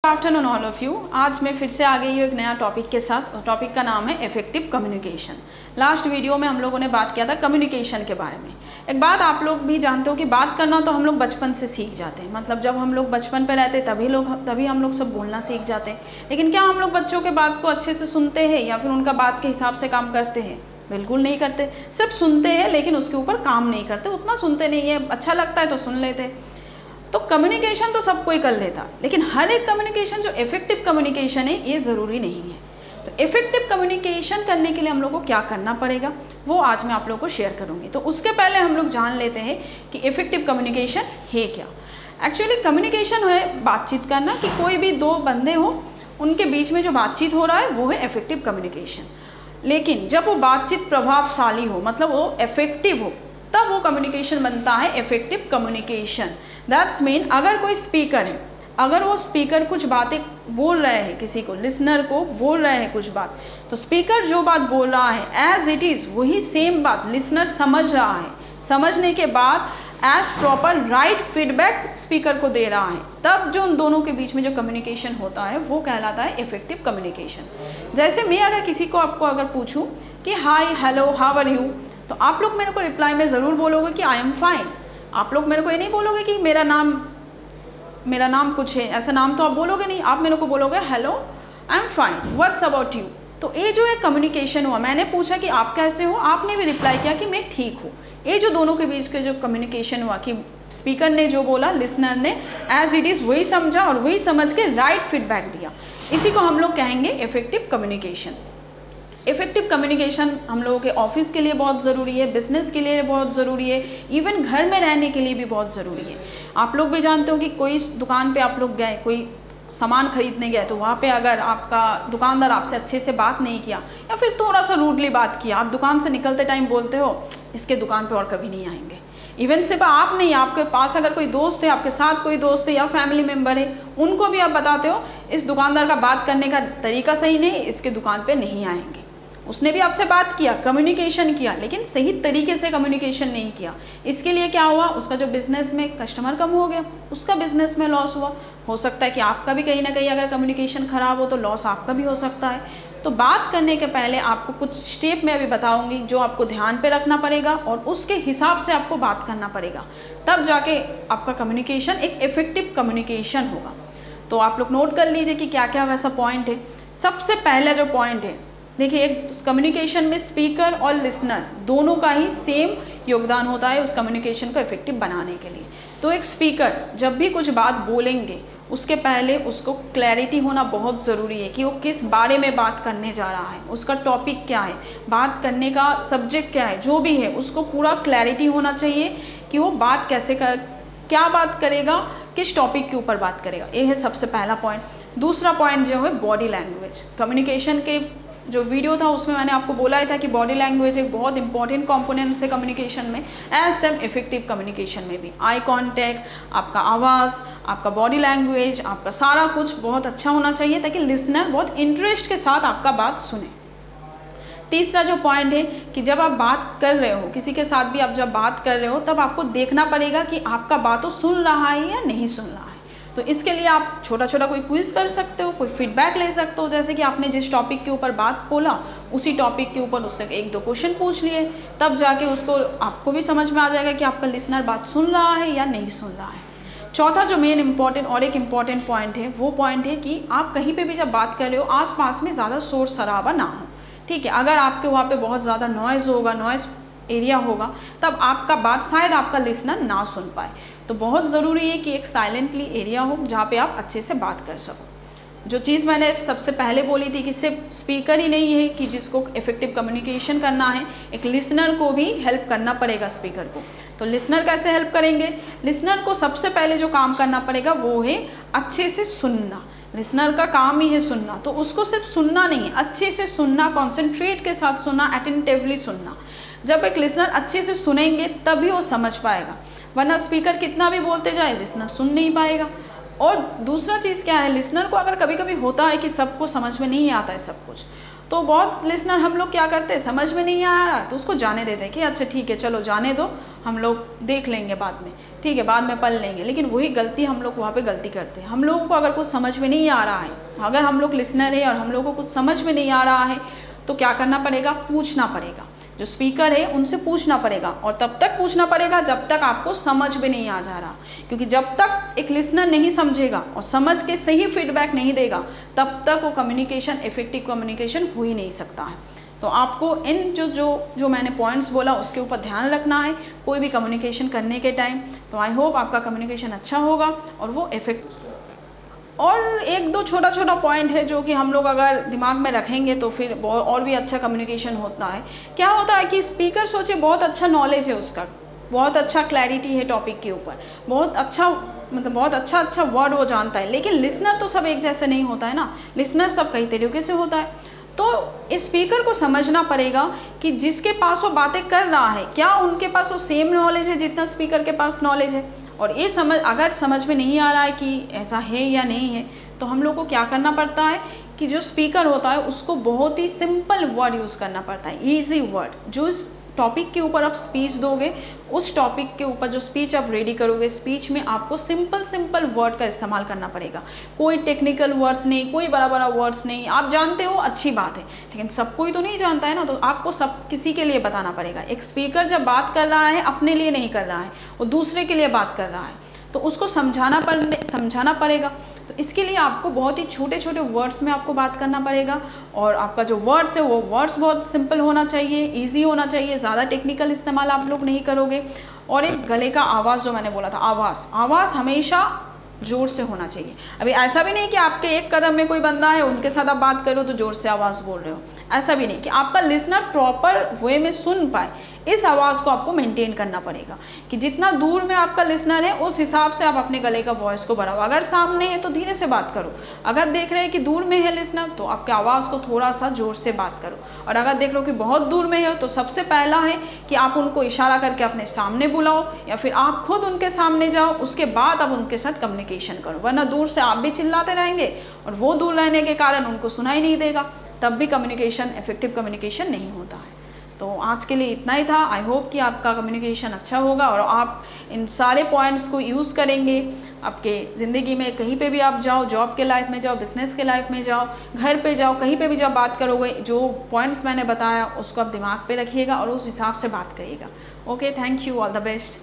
Afternoon all of you. आज मैं फिर से आ गई हूँ एक नया टॉपिक के साथ। टॉपिक का नाम है इफेक्टिव कम्युनिकेशन। लास्ट वीडियो में हम लोगों ने बात किया था कम्युनिकेशन के बारे में। एक बात आप लोग भी जानते हो कि बात करना तो हम लोग बचपन से सीख जाते हैं, मतलब जब हम लोग बचपन पे रहते तभी हम लोग सब बोलना सीख जाते हैं। लेकिन क्या हम लोग बच्चों के बात को अच्छे से सुनते हैं या फिर उनका बात के हिसाब से काम करते हैं? बिल्कुल नहीं करते। सिर्फ सुनते हैं लेकिन उसके ऊपर काम नहीं करते, उतना सुनते नहीं है, अच्छा लगता है तो सुन लेते हैं। तो कम्युनिकेशन तो सब कोई कर लेता है, लेकिन हर एक कम्युनिकेशन जो इफेक्टिव कम्युनिकेशन है ये ज़रूरी नहीं है। तो इफेक्टिव कम्युनिकेशन करने के लिए हम लोग को क्या करना पड़ेगा वो आज मैं आप लोगों को शेयर करूंगी। तो उसके पहले हम लोग जान लेते हैं कि इफेक्टिव कम्युनिकेशन है क्या। एक्चुअली कम्युनिकेशन है बातचीत करना, कि कोई भी दो बंदे हो उनके बीच में जो बातचीत हो रहा है वो है इफेक्टिव कम्युनिकेशन। लेकिन जब वो बातचीत प्रभावशाली हो, मतलब वो इफेक्टिव हो, तब वो कम्युनिकेशन बनता है इफेक्टिव कम्युनिकेशन। दैट्स मीन अगर कोई स्पीकर है, अगर वो स्पीकर कुछ बातें बोल रहे हैं, किसी को लिसनर को बोल रहे हैं कुछ बात, तो स्पीकर जो बात बोल रहा है एज इट इज़ वही सेम बात लिसनर समझ रहा है। समझने के बाद as proper right feedback speaker को दे रहा है, तब जो उन दोनों के बीच में जो कम्युनिकेशन होता है वो कहलाता है इफेक्टिव कम्युनिकेशन। जैसे मैं अगर किसी को आपको अगर पूछूं कि hi hello how are you, तो आप लोग मेरे को रिप्लाई में ज़रूर बोलोगे कि आई एम फाइन। आप लोग मेरे को ये नहीं बोलोगे कि मेरा नाम कुछ है, ऐसा नाम तो आप बोलोगे नहीं। आप मेरे को बोलोगे hello I am fine, what's about you. तो ये जो है कम्युनिकेशन हुआ। मैंने पूछा कि आप कैसे हो, आपने भी रिप्लाई किया कि मैं ठीक हूँ। ये जो दोनों के बीच के जो कम्युनिकेशन हुआ कि स्पीकर ने जो बोला लिसनर ने एज इट इज़ वही समझा और वही समझ के राइट फीडबैक दिया, इसी को हम लोग कहेंगे इफेक्टिव कम्युनिकेशन। इफेक्टिव कम्युनिकेशन हम लोगों के ऑफिस के लिए बहुत ज़रूरी है, बिजनेस के लिए बहुत ज़रूरी है, इवन घर में रहने के लिए भी बहुत ज़रूरी है। आप लोग भी जानते हो कि कोई दुकान पे आप लोग गए, कोई सामान खरीदने गए, तो वहाँ पे अगर आपका दुकानदार आपसे अच्छे से बात नहीं किया या फिर थोड़ा सा रूडली बात किया, आप दुकान से निकलते टाइम बोलते हो इसके दुकान पे और कभी नहीं आएंगे। इवन सिर्फ आप नहीं, आपके पास अगर कोई दोस्त है, आपके साथ कोई दोस्त है या फैमिली मेम्बर है, उनको भी आप बताते हो इस दुकानदार का बात करने का तरीका सही नहीं, इसके दुकान पर नहीं आएंगे। उसने भी आपसे बात किया, कम्युनिकेशन किया, लेकिन सही तरीके से कम्युनिकेशन नहीं किया। इसके लिए क्या हुआ, उसका जो बिज़नेस में कस्टमर कम हो गया, उसका बिज़नेस में लॉस हुआ। हो सकता है कि आपका भी कहीं ना कहीं अगर कम्युनिकेशन ख़राब हो तो लॉस आपका भी हो सकता है। तो बात करने के पहले आपको कुछ स्टेप मैं अभी बताऊंगी जो आपको ध्यान पे रखना पड़ेगा और उसके हिसाब से आपको बात करना पड़ेगा, तब जाके आपका कम्युनिकेशन एक इफ़ेक्टिव कम्युनिकेशन होगा। तो आप लोग नोट कर लीजिए कि क्या क्या वैसा पॉइंट है। सबसे पहला जो पॉइंट है, देखिए, एक कम्युनिकेशन में स्पीकर और लिसनर दोनों का ही सेम योगदान होता है उस कम्युनिकेशन को इफेक्टिव बनाने के लिए। तो एक स्पीकर जब भी कुछ बात बोलेंगे उसके पहले उसको क्लैरिटी होना बहुत ज़रूरी है कि वो किस बारे में बात करने जा रहा है, उसका टॉपिक क्या है, बात करने का सब्जेक्ट क्या है, जो भी है उसको पूरा क्लैरिटी होना चाहिए कि वो बात क्या बात करेगा, किस टॉपिक के ऊपर बात करेगा। ये है सबसे पहला पॉइंट। दूसरा पॉइंट जो है बॉडी लैंग्वेज। कम्युनिकेशन के जो वीडियो था उसमें मैंने आपको बोला ही था कि बॉडी लैंग्वेज एक बहुत इंपॉर्टेंट कंपोनेंट्स है कम्युनिकेशन में, एज सेम इफेक्टिव कम्युनिकेशन में भी। आई कांटेक्ट, आपका आवाज़, आपका बॉडी लैंग्वेज, आपका सारा कुछ बहुत अच्छा होना चाहिए ताकि लिसनर बहुत इंटरेस्ट के साथ आपका बात सुने। तीसरा जो पॉइंट है कि जब आप बात कर रहे हो, किसी के साथ भी आप जब बात कर रहे हो, तब आपको देखना पड़ेगा कि आपका बात तो सुन रहा है या नहीं सुन रहा है। तो इसके लिए आप छोटा छोटा कोई क्विज कर सकते हो, कोई फीडबैक ले सकते हो। जैसे कि आपने जिस टॉपिक के ऊपर बात बोला उसी टॉपिक के ऊपर उससे एक दो क्वेश्चन पूछ लिए, तब जाके उसको आपको भी समझ में आ जाएगा कि आपका लिसनर बात सुन रहा है या नहीं सुन रहा है। चौथा जो मेन इंपॉर्टेंट और एक इम्पॉर्टेंट पॉइंट है, वो पॉइंट है कि आप कहीं पर भी जब बात कर रहे हो आसपास में ज़्यादा शोर शराबा ना हो। ठीक है, अगर आपके वहाँ पे बहुत ज़्यादा नॉइज़ होगा, नॉइज़ एरिया होगा, तब आपका बात शायद आपका लिसनर ना सुन पाए। तो बहुत ज़रूरी है कि एक साइलेंटली एरिया हो जहाँ पे आप अच्छे से बात कर सको। जो चीज़ मैंने सबसे पहले बोली थी कि सिर्फ स्पीकर ही नहीं है कि जिसको इफेक्टिव कम्युनिकेशन करना है, एक लिसनर को भी हेल्प करना पड़ेगा स्पीकर को। तो लिसनर कैसे हेल्प करेंगे? लिसनर को सबसे पहले जो काम करना पड़ेगा वो है अच्छे से सुनना। लिसनर का काम ही है सुनना, तो उसको सिर्फ सुनना नहीं है, अच्छे से सुनना, कॉन्सेंट्रेट के साथ सुनना, अटेंटिवली सुनना। जब एक लिसनर अच्छे से सुनेंगे तभी वो समझ पाएगा, वरना स्पीकर कितना भी बोलते जाए लिसनर सुन नहीं पाएगा। और दूसरा चीज़ क्या है, लिसनर को अगर कभी कभी होता है कि सबको समझ में नहीं आता है सब कुछ, तो बहुत लिसनर हम लोग क्या करते हैं, समझ में नहीं आ रहा तो उसको जाने देते हैं कि अच्छा ठीक है चलो जाने दो, हम लोग देख लेंगे बाद में। ठीक है बाद में पढ़ लेंगे, लेकिन वही गलती हम लोग वहाँ पे गलती करते हैं। हम लोगों को अगर कुछ समझ में नहीं आ रहा है, अगर हम लोग लिसनर है और हम लोगों को कुछ समझ में नहीं आ रहा है, तो क्या करना पड़ेगा, पूछना पड़ेगा। जो स्पीकर है उनसे पूछना पड़ेगा, और तब तक पूछना पड़ेगा जब तक आपको समझ में नहीं आ जा रहा, क्योंकि जब तक एक लिसनर नहीं समझेगा और समझ के सही फीडबैक नहीं देगा, तब तक वो कम्युनिकेशन, इफेक्टिव कम्युनिकेशन हो ही नहीं सकता है। तो आपको इन जो मैंने पॉइंट्स बोला उसके ऊपर ध्यान रखना है कोई भी कम्युनिकेशन करने के टाइम। तो आई होप आपका कम्युनिकेशन अच्छा होगा और वो और एक दो छोटा छोटा पॉइंट है जो कि हम लोग अगर दिमाग में रखेंगे तो फिर और भी अच्छा कम्युनिकेशन होता है। क्या होता है कि स्पीकर सोचे बहुत अच्छा नॉलेज है उसका, बहुत अच्छा क्लैरिटी है टॉपिक के ऊपर, बहुत अच्छा मतलब बहुत अच्छा वर्ड वो जानता है, लेकिन लिसनर तो सब एक जैसे नहीं होता है ना, लिसनर सब कई तरीके से होता है। तो इस स्पीकर को समझना पड़ेगा कि जिसके पास वो बातें कर रहा है क्या उनके पास वो सेम नॉलेज है जितना स्पीकर के पास नॉलेज है। और ये अगर समझ में नहीं आ रहा है कि ऐसा है या नहीं है, तो हम लोग को क्या करना पड़ता है कि जो स्पीकर होता है उसको बहुत ही सिंपल वर्ड यूज़ करना पड़ता है, ईजी वर्ड। जो इस टॉपिक के ऊपर आप स्पीच दोगे, उस टॉपिक के ऊपर जो स्पीच आप रेडी करोगे, स्पीच में आपको सिंपल वर्ड का इस्तेमाल करना पड़ेगा। कोई टेक्निकल वर्ड्स नहीं, कोई बड़ा वर्ड्स नहीं। आप जानते हो अच्छी बात है, लेकिन सब कोई तो नहीं जानता है ना, तो आपको सब किसी के लिए बताना पड़ेगा। एक स्पीकर जब बात कर रहा है अपने लिए नहीं कर रहा है, वो दूसरे के लिए बात कर रहा है, तो उसको समझाना पड़ेगा। तो इसके लिए आपको बहुत ही छोटे छोटे वर्ड्स में आपको बात करना पड़ेगा, और आपका जो वर्ड्स है वो वर्ड्स बहुत सिंपल होना चाहिए, इजी होना चाहिए, ज़्यादा टेक्निकल इस्तेमाल आप लोग नहीं करोगे। और एक गले का आवाज़ जो मैंने बोला था, आवाज़ हमेशा ज़ोर से होना चाहिए। अभी ऐसा भी नहीं कि आपके एक कदम में कोई बंदा है उनके साथ आप बात करो तो ज़ोर से आवाज़ बोल रहे हो, ऐसा भी नहीं। कि आपका लिसनर प्रॉपर वे में सुन पाए, इस आवाज़ को आपको मेंटेन करना पड़ेगा कि जितना दूर में आपका लिसनर है उस हिसाब से आप अपने गले का वॉइस को बढ़ाओ। अगर सामने है तो धीरे से बात करो, अगर देख रहे हैं कि दूर में है लिसनर तो आपके आवाज़ को थोड़ा सा ज़ोर से बात करो, और अगर देख लो कि बहुत दूर में है तो सबसे पहला है कि आप उनको इशारा करके अपने सामने बुलाओ, या फिर आप खुद उनके सामने जाओ, उसके बाद आप उनके साथ कम्युनिकेशन करो। वरना दूर से आप भी चिल्लाते रहेंगे और वो दूर रहने के कारण उनको सुनाई नहीं देगा, तब भी कम्युनिकेशन, इफेक्टिव कम्युनिकेशन नहीं होता है। तो आज के लिए इतना ही था। आई होप कि आपका कम्युनिकेशन अच्छा होगा और आप इन सारे पॉइंट्स को यूज़ करेंगे आपके ज़िंदगी में। कहीं पे भी आप जाओ, जॉब के लाइफ में जाओ, बिजनेस के लाइफ में जाओ, घर पे जाओ, कहीं पे भी जब बात करोगे, जो पॉइंट्स मैंने बताया उसको आप दिमाग पे रखिएगा और उस हिसाब से बात करिएगा। Okay, thank you, all the best.